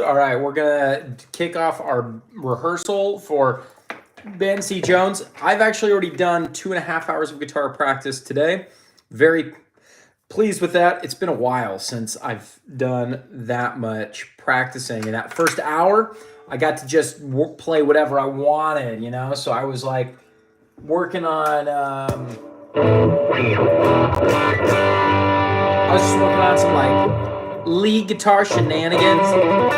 All right, we're gonna kick off our rehearsal for Ben C. Jones. I've actually already done 2.5 hours of guitar practice today. Very pleased with that. It's been a while since I've done that much practicing. In that first hour, I got to just play whatever I wanted, you know? So I was like working on, I was just working on some like lead guitar shenanigans.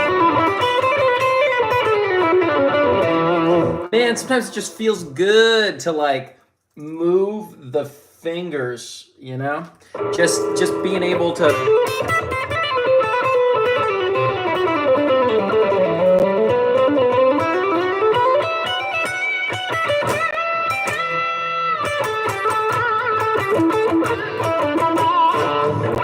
Man, sometimes it just feels good to like move the fingers, you know? Just being able to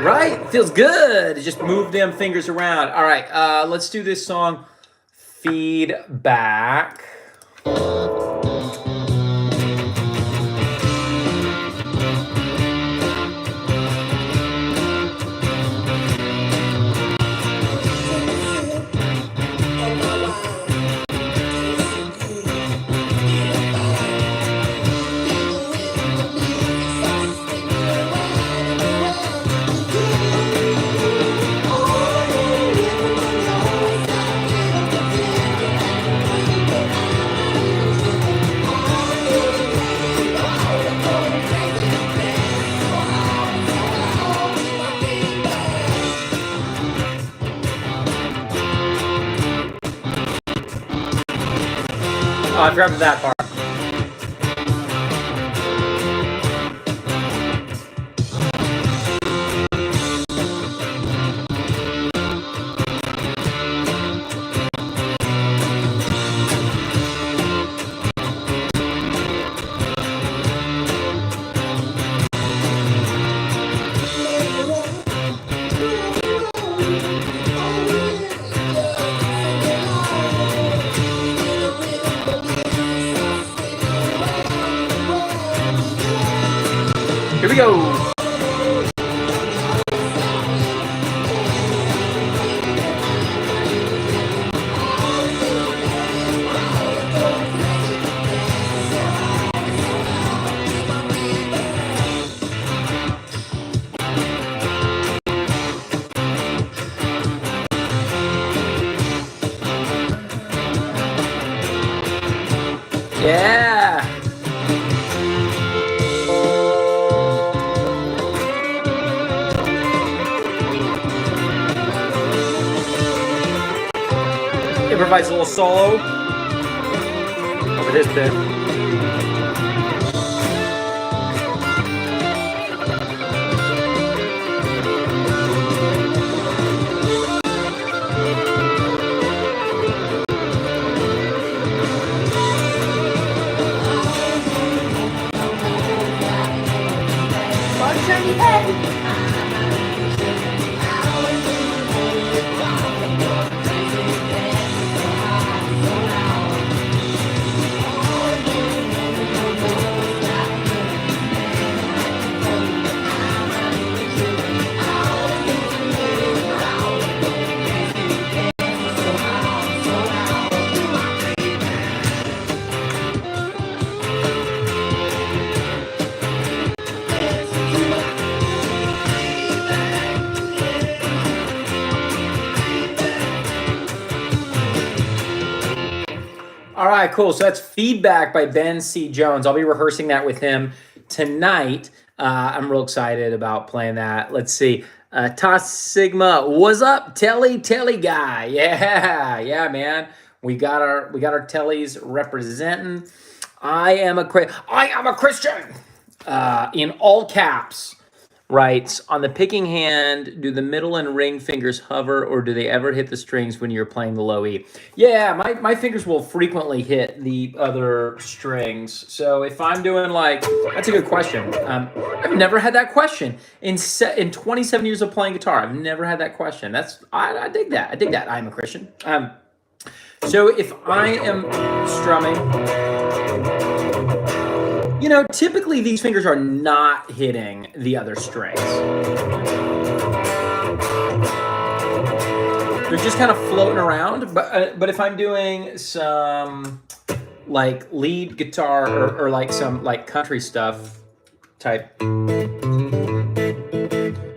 right? Feels good to just move them fingers around. All right, let's do this song, Feedback. Oh, I forgot that part. Here we go. Yeah. Improvise a little solo over this bit. All right, cool. So that's Feedback by Ben C. Jones. I'll be rehearsing that with him tonight. I'm real excited about playing that. Let's see. Toss Sigma, what's up, Telly guy? Yeah, man. We got our Tellys representing. I am a Christian. In all caps. Writes, on the picking hand, do the middle and ring fingers hover, or do they ever hit the strings when you're playing the low E? Yeah, my fingers will frequently hit the other strings. So if I'm doing like, that's a good question. I've never had that question. In 27 years of playing guitar, I've never had that question. I dig that. I dig that. I'm a Christian. So if I am strumming, you know, typically these fingers are not hitting the other strings. They're just kind of floating around. But if I'm doing some like lead guitar or like some like country stuff type,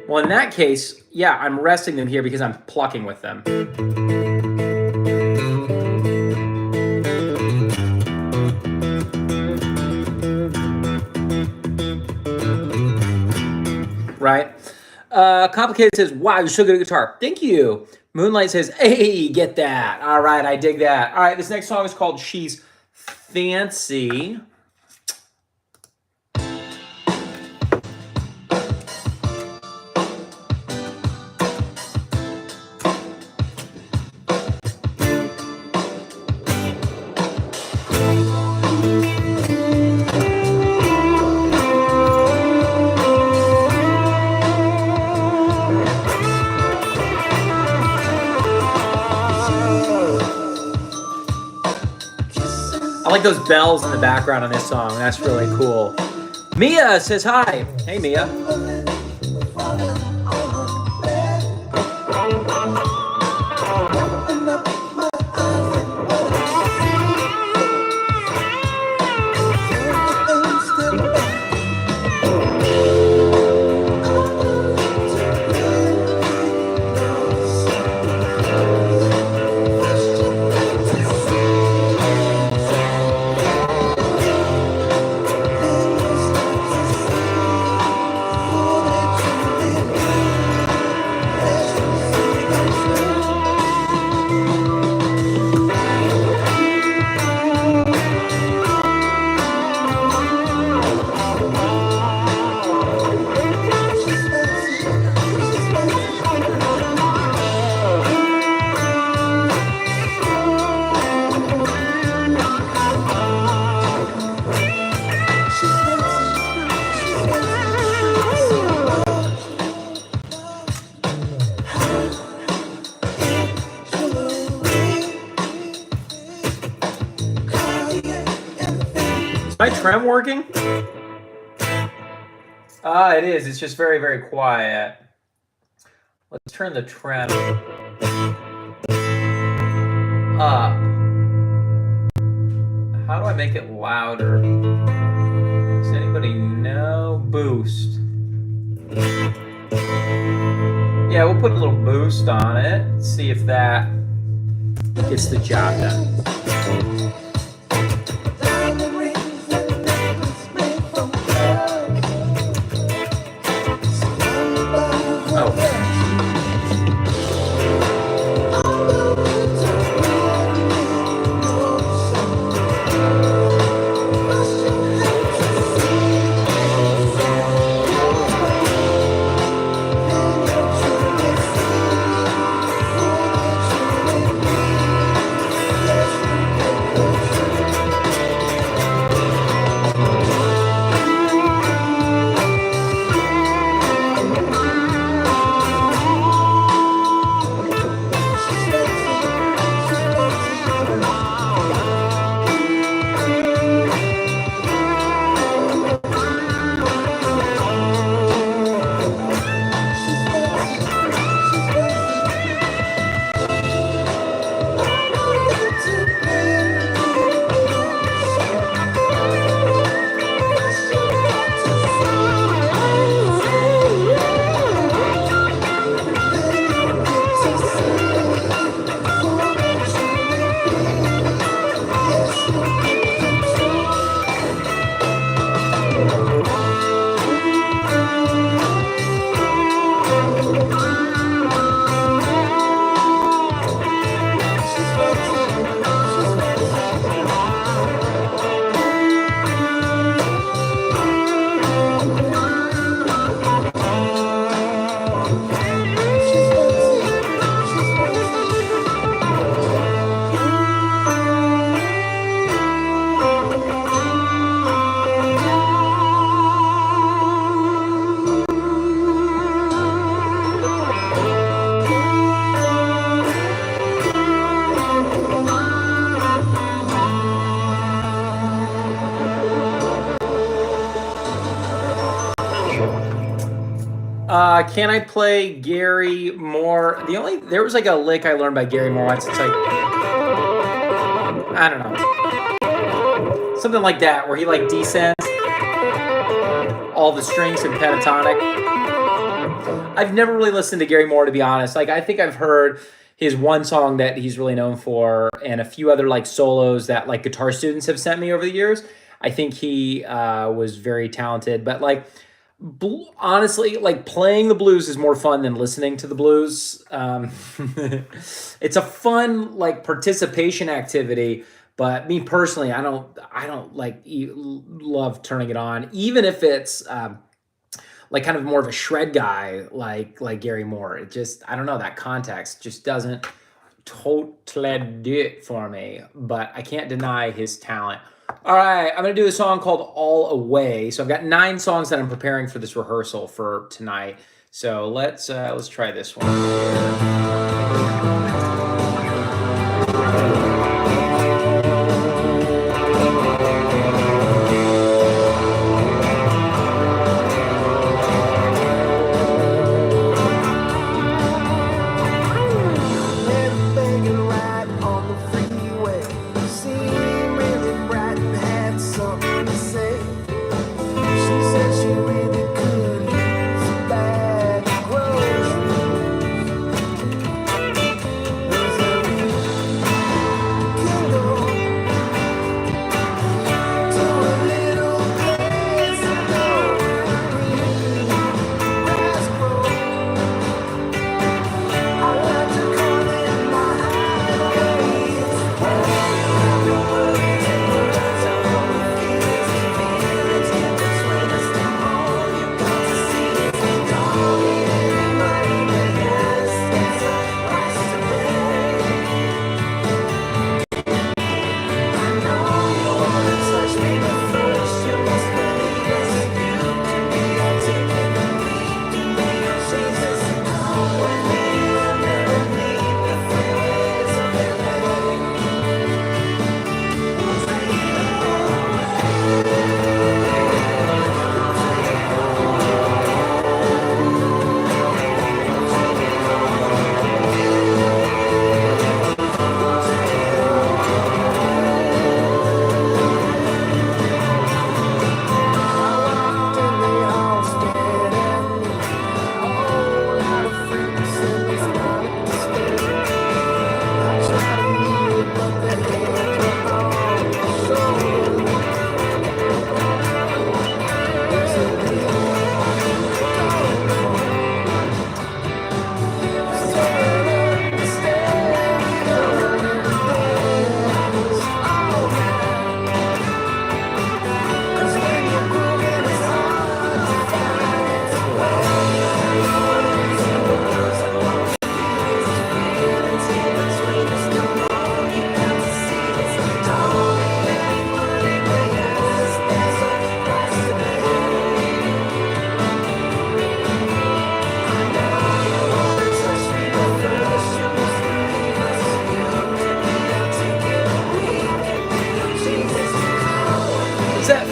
well, in that case, yeah, I'm resting them here because I'm plucking with them. Right? Complicated says, wow, you're so good at guitar. Thank you. Moonlight says, hey, get that. All right, I dig that. All right, this next song is called She's Fancy. I like those bells in the background on this song. That's really cool. Mia says hi. Hey, Mia. My trem working? It is. It's just very, very quiet. Let's turn the trem up. How do I make it louder? Does anybody know? Boost. Yeah, we'll put a little boost on it. See if that gets the job done. Can I play Gary Moore? There was like a lick I learned by Gary Moore once. It's like, I don't know, something like that, where he like descends all the strings in pentatonic. I've never really listened to Gary Moore, to be honest. Like, I think I've heard his one song that he's really known for, and a few other like solos that like guitar students have sent me over the years. I think he was very talented, but like, honestly, like playing the blues is more fun than listening to the blues. It's a fun like participation activity, but me personally, I don't like love turning it on, even if it's like kind of more of a shred guy like Gary Moore. It just, I don't know, that context just doesn't totally do it for me, but I can't deny his talent. All right, I'm gonna do a song called All Away. So I've got 9 songs that I'm preparing for this rehearsal for tonight. So let's try this one here.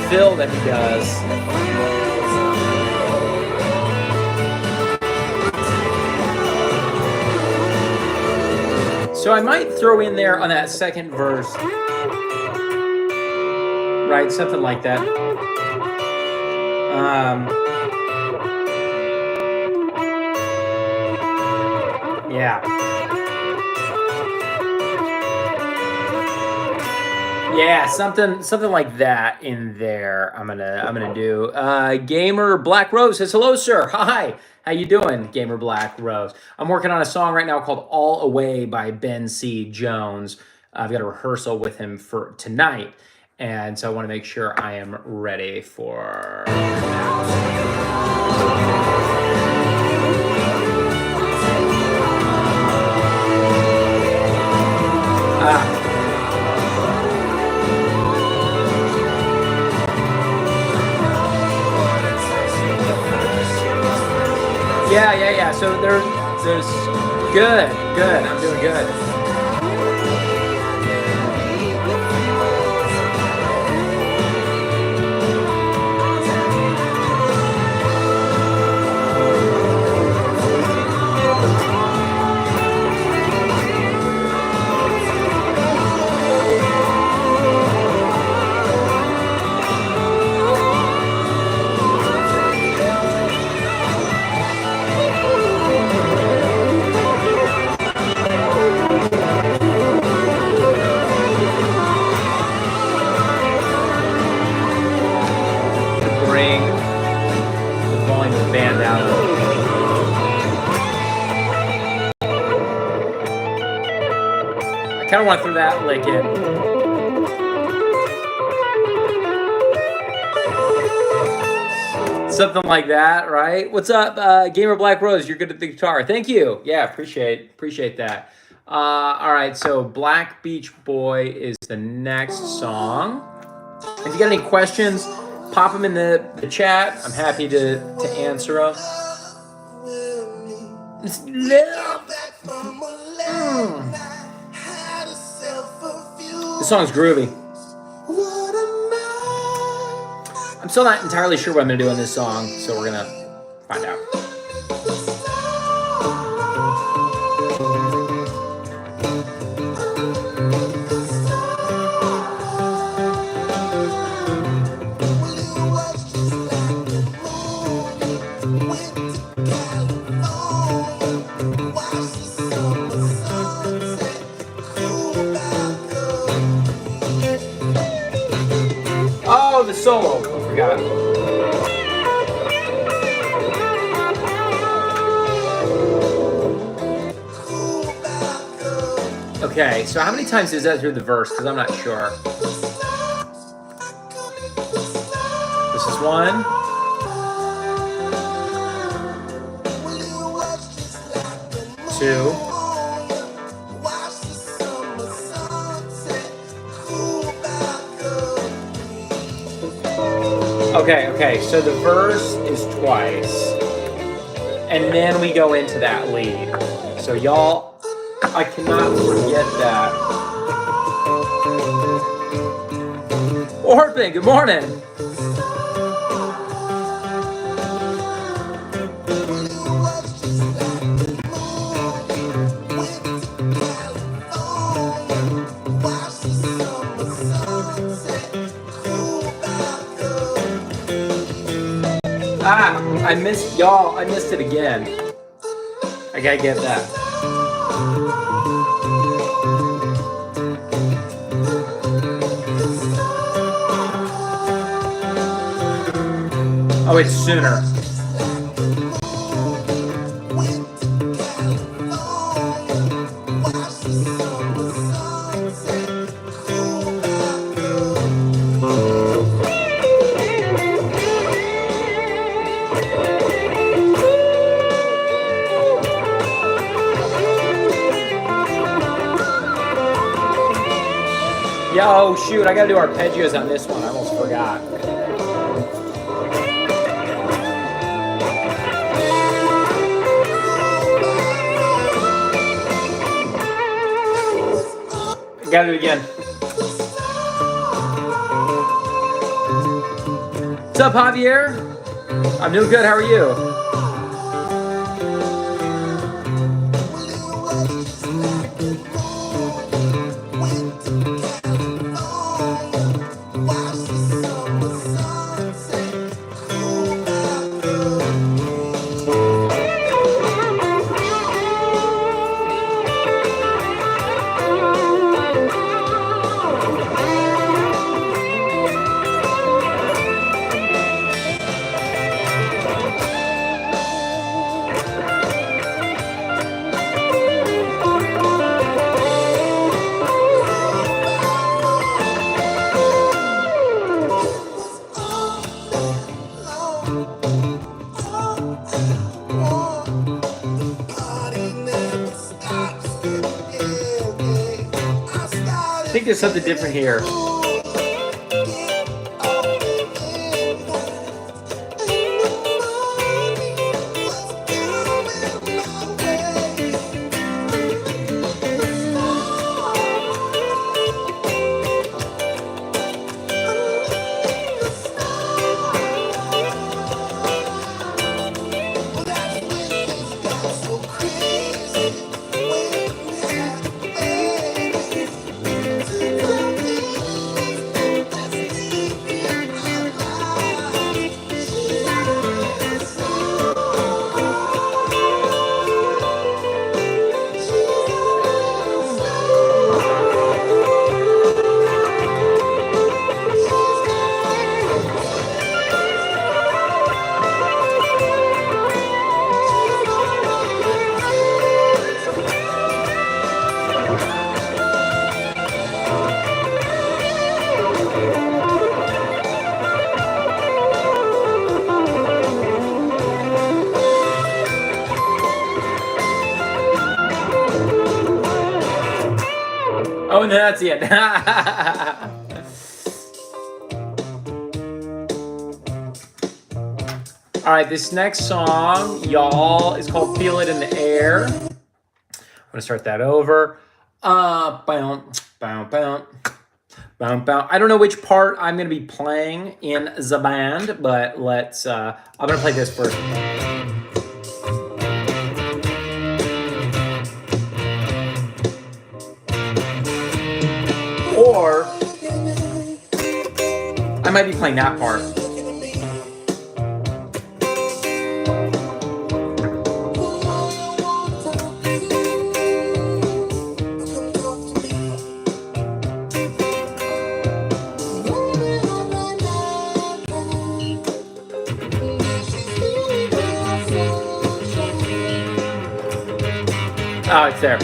Fill that he does. So I might throw in there on that second verse, right? Something like that. Yeah. Yeah, something like that in there. I'm gonna do. Gamer Black Rose says hello, sir. Hi, how you doing, Gamer Black Rose? I'm working on a song right now called "All Away" by Ben C. Jones. I've got a rehearsal with him for tonight, and so I want to make sure I am ready for that. Yeah. So there's good. I'm doing good. kind of want to throw that lick in. Something like that, right? What's up, Gamer Black Rose? You're good at the guitar. Thank you. Yeah, appreciate that. All right, so Black Beach Boy is the next song. If you got any questions, pop them in the chat. I'm happy to answer them. This song's groovy. I'm still not entirely sure what I'm going to do in this song, so we're going to find out. Oh, the solo. I forgot. Okay, so how many times is that through the verse? Because I'm not sure. This is one. Two. Okay, so the verse is twice. And then we go into that lead. So y'all, I cannot forget that. Orphan, good morning. I missed y'all. I missed it again. I gotta get that. Oh, it's sooner. Oh shoot, I gotta do arpeggios on this one. I almost forgot. Gotta do it again. What's up, Javier? I'm doing good, how are you? I think there's something different here. Oh, and that's it. All right, this next song, y'all, is called Feel It in the Air. I'm going to start that over. Bow, bow, bow. Bow, bow. I don't know which part I'm going to be playing in the band, but let's, I'm going to play this first. Or I might be playing that part. Oh, it's there.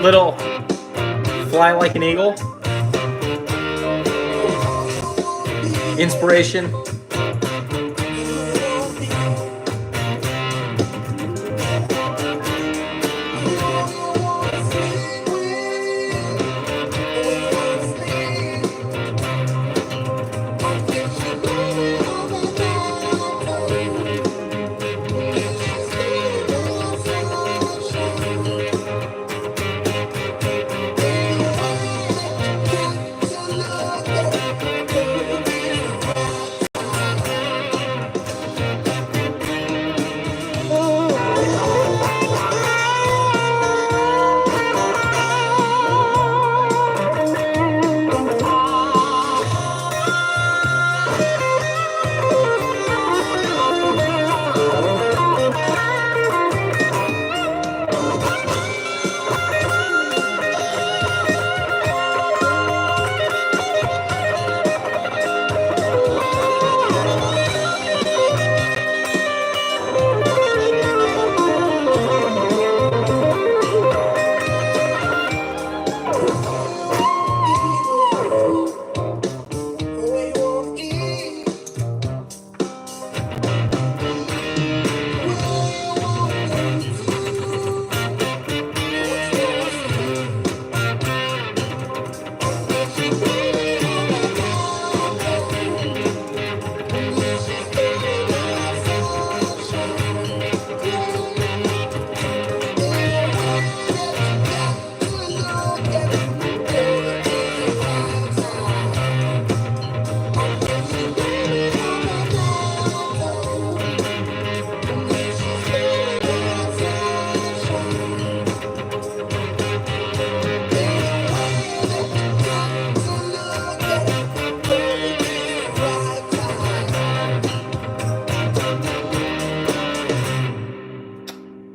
Little Fly Like an Eagle. Inspiration.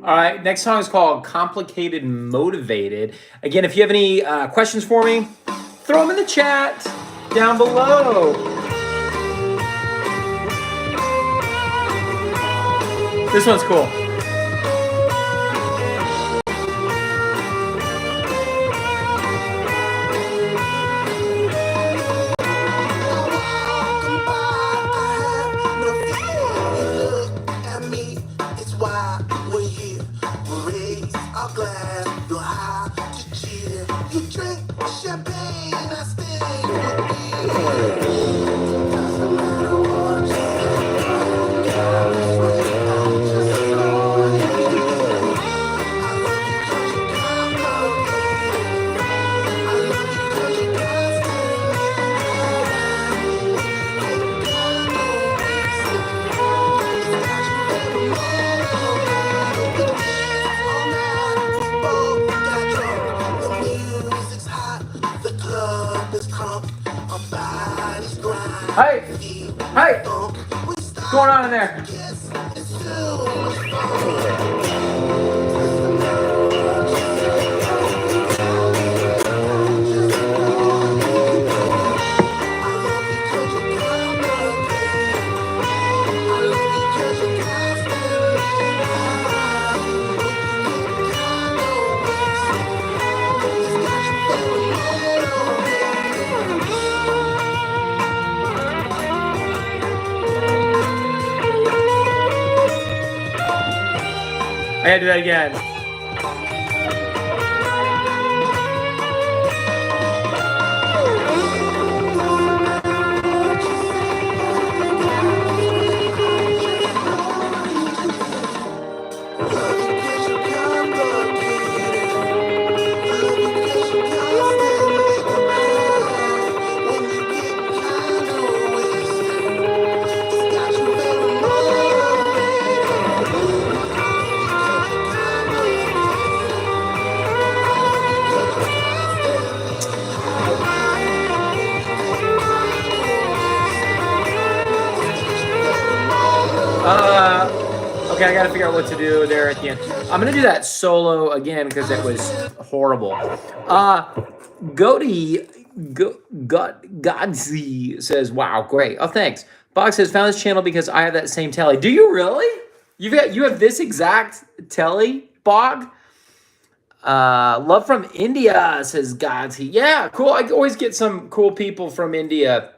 All right, next song is called Complicated Motivated. Again, if you have any questions for me, throw them in the chat down below. This one's cool. Hey! Hey! What's going on in there? Okay, do that again. Okay, I gotta figure out what to do there at the end. I'm gonna do that solo again because it was horrible. Goody Godsy says, "Wow, great! Oh, thanks." Bog says, "Found this channel because I have that same telly." Do you really? You have this exact telly, Bog? Love from India, says Godsy. Yeah, cool. I always get some cool people from India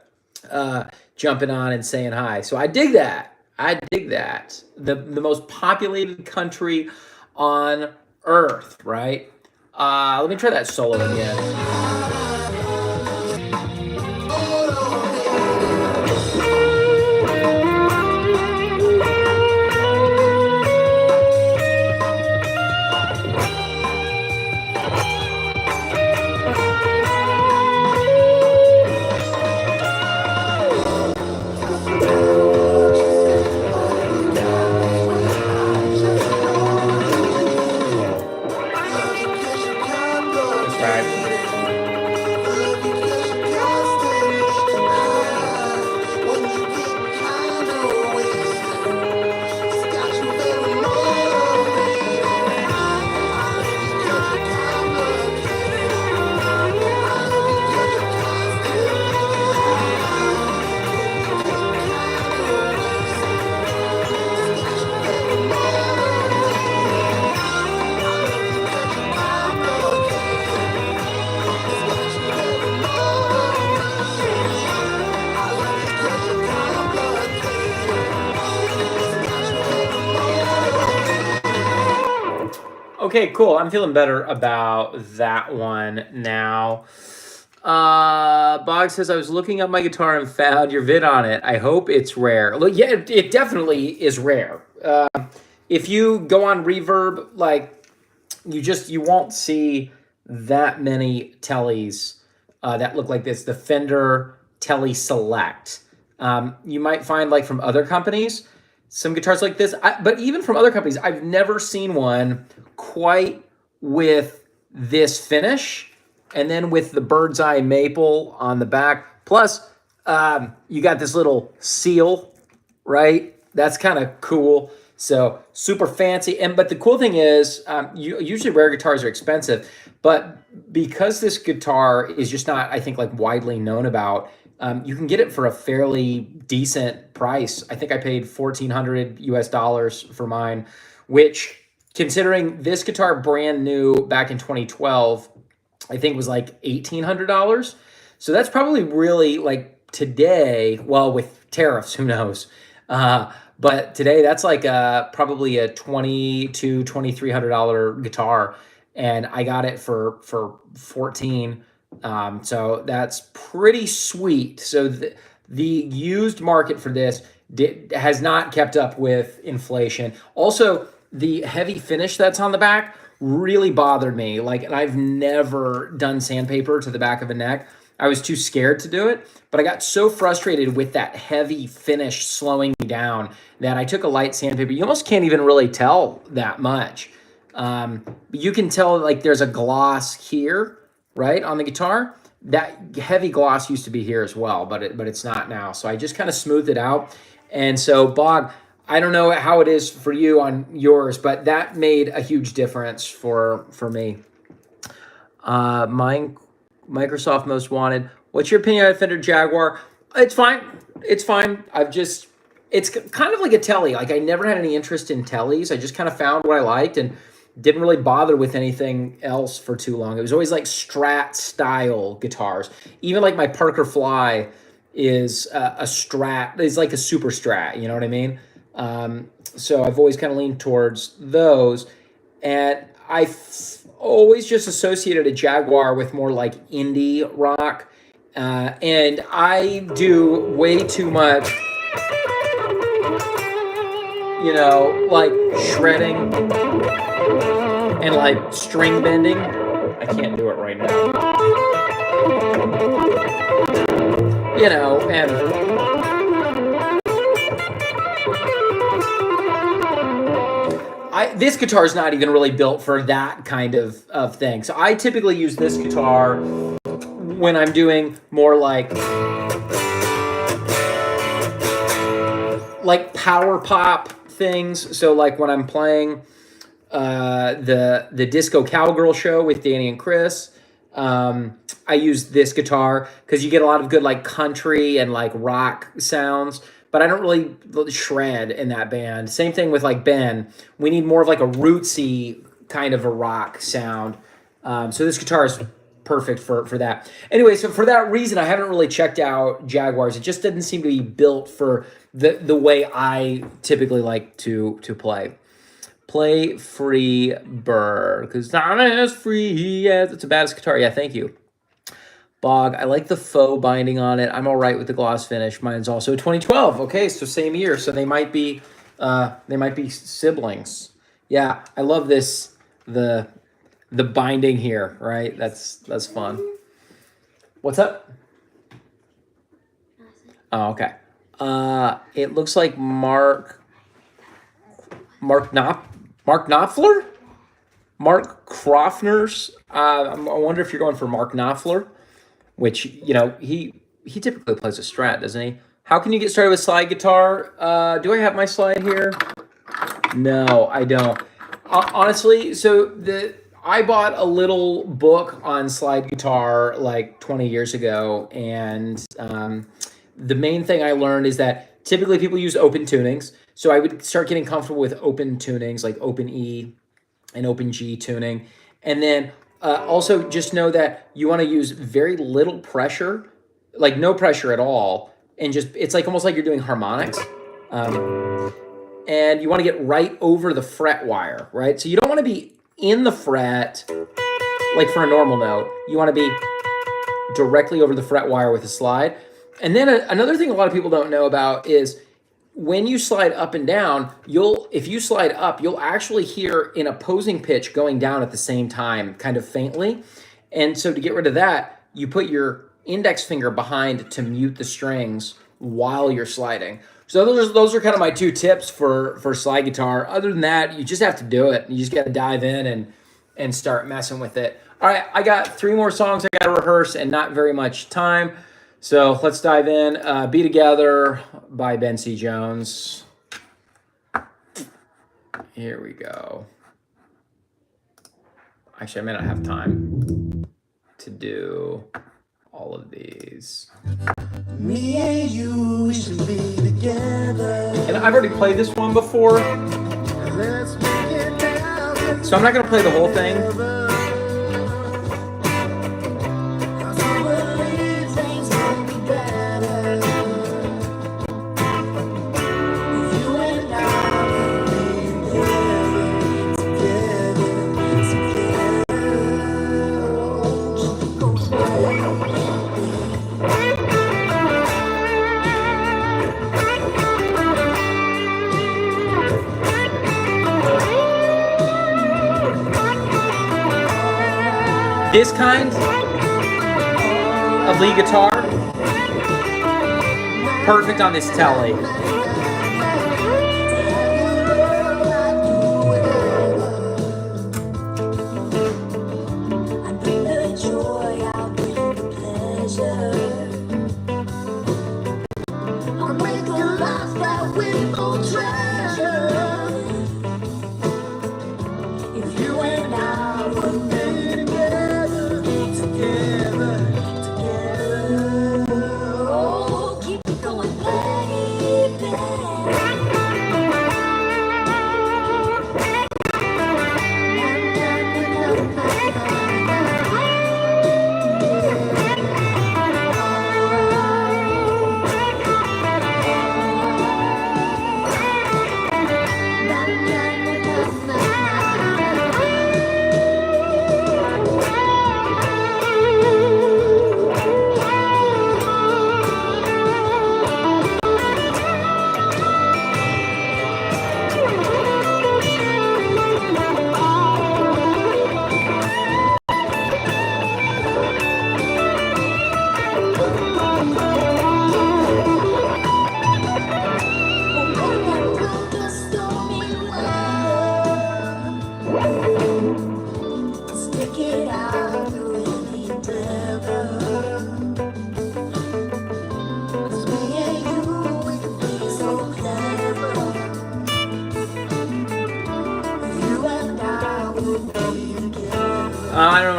jumping on and saying hi. So I dig that. I dig that. The most populated country on Earth, right? Let me try that solo again. Okay, cool. I'm feeling better about that one now. Bog says, I was looking up my guitar and found your vid on it. I hope it's rare. Look, yeah, it definitely is rare. If you go on Reverb, like, you won't see that many tellies that look like this. The Fender Telly Select. You might find, like, from other companies, some guitars like this. But even from other companies, I've never seen one quite with this finish, and then with the bird's eye maple on the back. Plus, you got this little seal, right? That's kind of cool. So super fancy. But the cool thing is, usually rare guitars are expensive, but because this guitar is just not, I think, like widely known about, you can get it for a fairly decent price. I think I paid $1,400 US for mine, which, considering this guitar brand new back in 2012, I think was like $1,800. So that's probably really, like, today, well, with tariffs, who knows? But today that's like probably a $2,200 to $2,300 guitar, and I got it for 14. So that's pretty sweet. So the used market for this has not kept up with inflation. Also, the heavy finish that's on the back really bothered me. Like, and I've never done sandpaper to the back of a neck. I was too scared to do it, but I got so frustrated with that heavy finish slowing me down that I took a light sandpaper. You almost can't even really tell that much. You can tell, like, there's a gloss here, right, on the guitar. That heavy gloss used to be here as well, but it's not now. So I just kind of smoothed it out. And so, Bog, I don't know how it is for you on yours, but that made a huge difference for me. Microsoft Most Wanted. What's your opinion on Fender Jaguar? It's fine. It's fine. It's kind of like a telly. Like, I never had any interest in tellies. I just kind of found what I liked and didn't really bother with anything else for too long. It was always like Strat style guitars. Even like my Parker Fly is a Strat. It's like a super Strat. You know what I mean? So I've always kind of leaned towards those. And always just associated a Jaguar with more like indie rock. And I do way too much, you know, like shredding and like string bending. I can't do it right now. You know, and this guitar is not even really built for that kind of thing. So I typically use this guitar when I'm doing more like power pop things. So like when I'm playing the Disco Cowgirl show with Danny and Chris, I use this guitar because you get a lot of good like country and like rock sounds, but I don't really shred in that band. Same thing with like Ben. We need more of like a rootsy kind of a rock sound. So this guitar is perfect for that. Anyway, so for that reason, I haven't really checked out Jaguars. It just didn't seem to be built for the way I typically like to play. Play free Burr, because not as free as it's a baddest guitar. Yeah, thank you. Bog, I like the faux binding on it. I'm all right with the gloss finish. Mine's also 2012. Okay, so same year. So they might be siblings. Yeah, I love this the binding here. Right, that's fun. What's up? Oh, okay. It looks like Mark Knopfler? Mark Krofner's. I wonder if you're going for Mark Knopfler, which, you know, he typically plays a Strat, doesn't he? How can you get started with slide guitar? Do I have my slide here? No, I don't. Honestly, so I bought a little book on slide guitar like 20 years ago, and the main thing I learned is that typically people use open tunings. So I would start getting comfortable with open tunings like open E and open G tuning. And then also just know that you want to use very little pressure, like no pressure at all. And just, it's like almost like you're doing harmonics. And you want to get right over the fret wire, right? So you don't want to be in the fret like for a normal note. You want to be directly over the fret wire with a slide. And then another thing a lot of people don't know about is when you slide up and down, if you slide up, you'll actually hear an opposing pitch going down at the same time, kind of faintly. And so to get rid of that, you put your index finger behind to mute the strings while you're sliding. So those are kind of my two tips for slide guitar. Other than that, you just have to do it. You just got to dive in and start messing with it. All right, I got 3 more songs I got to rehearse and not very much time. So let's dive in. Be Together by Ben C. Jones. Here we go. Actually, I may not have time to do all of these. Me and you, we should be together. And I've already played this one before, so I'm not going to play the whole thing. This kind of lead guitar, perfect on this telly.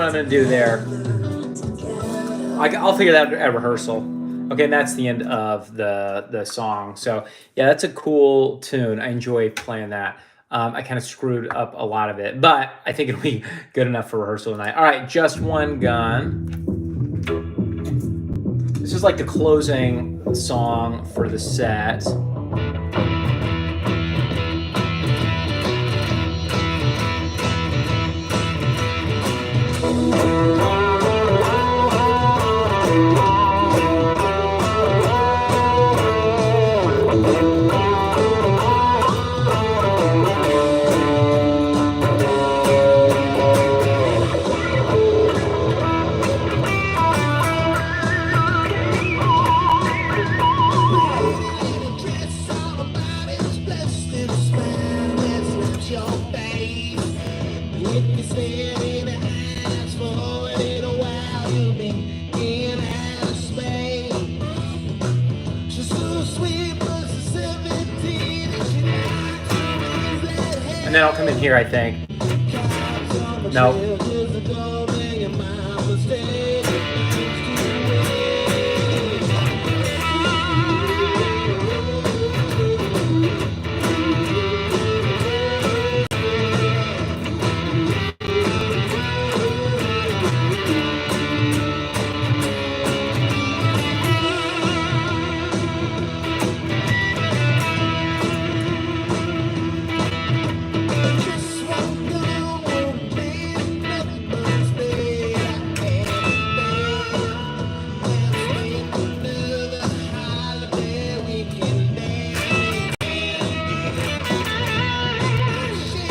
I'm going to do there. I'll figure that out at rehearsal. Okay, and that's the end of the song. So yeah, that's a cool tune. I enjoy playing that. I kind of screwed up a lot of it, but I think it'll be good enough for rehearsal tonight. All right, Just One Gun. This is like the closing song for the set. And then I'll come in here, I think. No.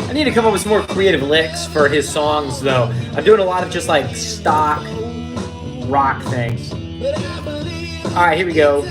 I need to come up with some more creative licks for his songs, though. I'm doing a lot of just like stock rock things. All right, here we go.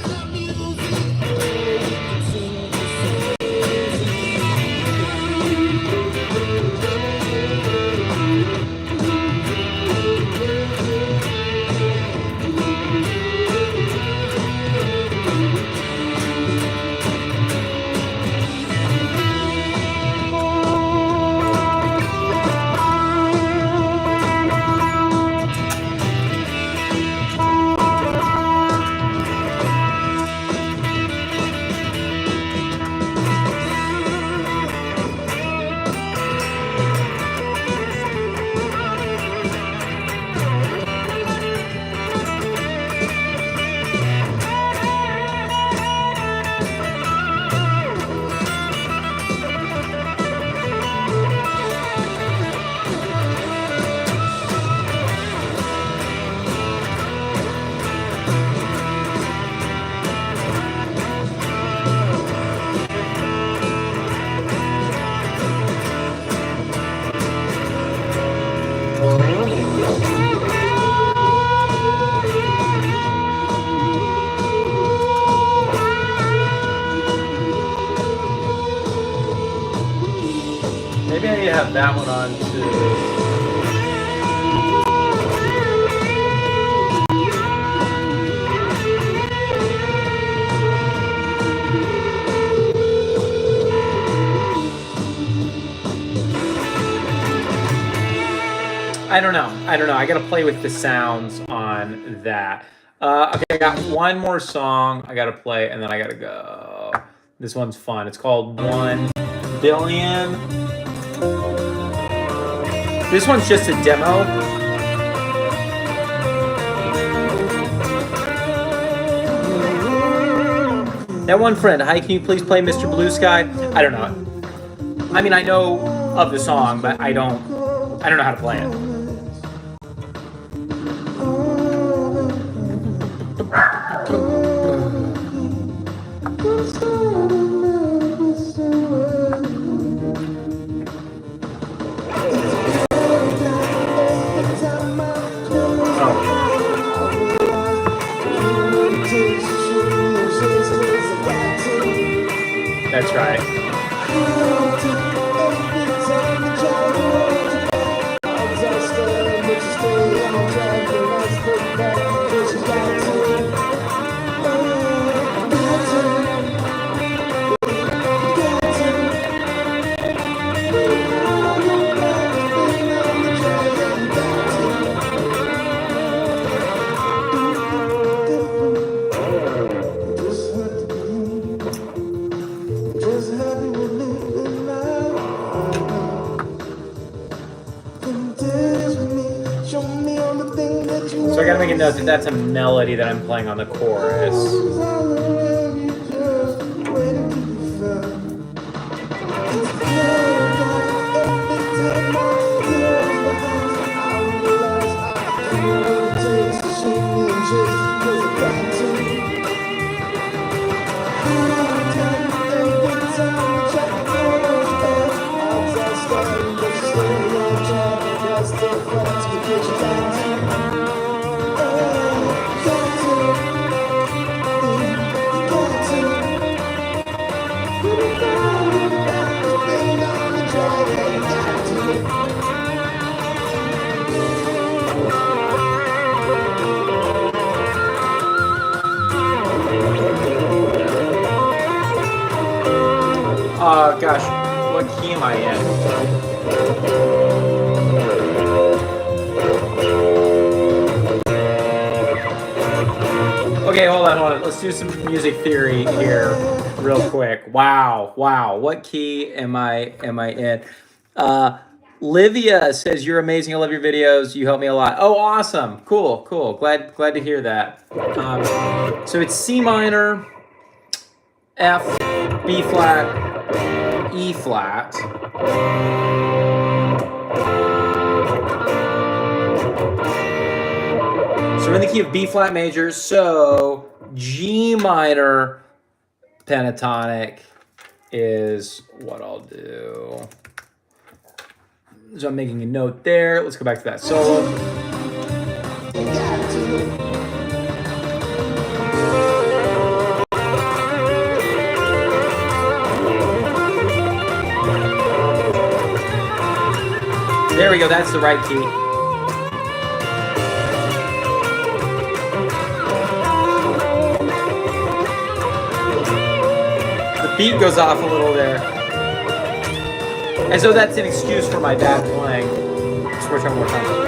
Maybe I need to have that one on too. I don't know. I gotta play with the sounds on that. Okay, I got one more song I gotta play, and then I gotta go. This one's fun. It's called 1 Billion. This one's just a demo. That one friend, hi, can you please play Mr. Blue Sky? I don't know. I mean, I know of the song, but I don't know how to play it. That's right. note that that's a melody that I'm playing on the chorus. Gosh, what key am I in? Okay, hold on. Let's do some music theory here real quick. Wow. What key am I in? Livia says, you're amazing. I love your videos. You help me a lot. Oh, awesome. Cool. Glad to hear that. So it's C minor, F, B flat, E flat. So we're in the key of B flat major. So G minor pentatonic is what I'll do. So I'm making a note there. Let's go back to that solo. There we go, that's the right key. The beat goes off a little there. And so that's an excuse for my bad playing. Let's switch one more time.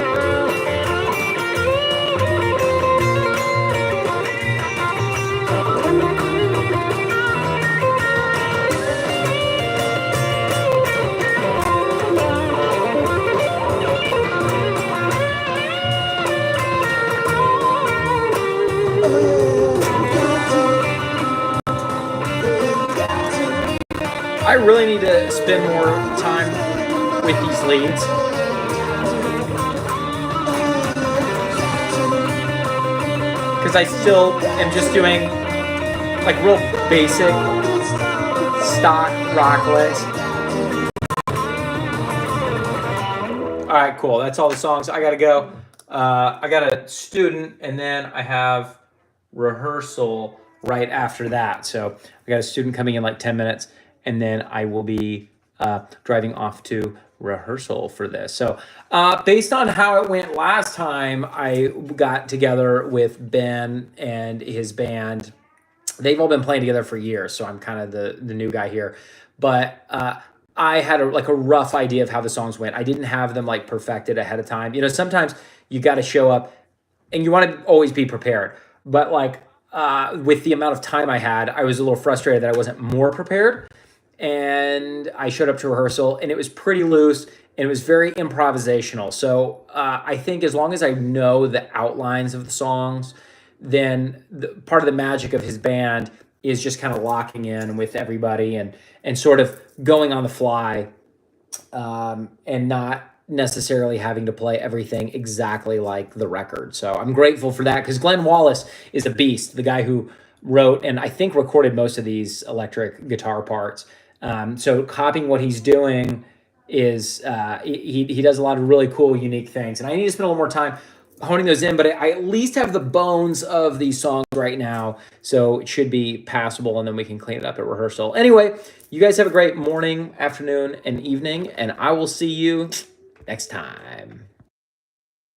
I really need to spend more time with these leads. Because I still am just doing like real basic stock rock licks. All right, cool. That's all the songs. I gotta go. I got a student, and then I have rehearsal right after that. So I got a student coming in like 10 minutes, and then I will be driving off to rehearsal for this. So based on how it went last time, I got together with Ben and his band. They've all been playing together for years, so I'm kind of the new guy here. But I had a rough idea of how the songs went. I didn't have them like perfected ahead of time. You know, sometimes you got to show up and you want to always be prepared. But like with the amount of time I had, I was a little frustrated that I wasn't more prepared. And I showed up to rehearsal and it was pretty loose and it was very improvisational. So I think as long as I know the outlines of the songs, then part of the magic of his band is just kind of locking in with everybody and sort of going on the fly and not necessarily having to play everything exactly like the record. So I'm grateful for that because Glenn Wallace is a beast, the guy who wrote and I think recorded most of these electric guitar parts. So copying what he's doing is he does a lot of really cool, unique things. And I need to spend a little more time honing those in, but I at least have the bones of these songs right now. So it should be passable, and then we can clean it up at rehearsal. Anyway, you guys have a great morning, afternoon, and evening, and I will see you next time.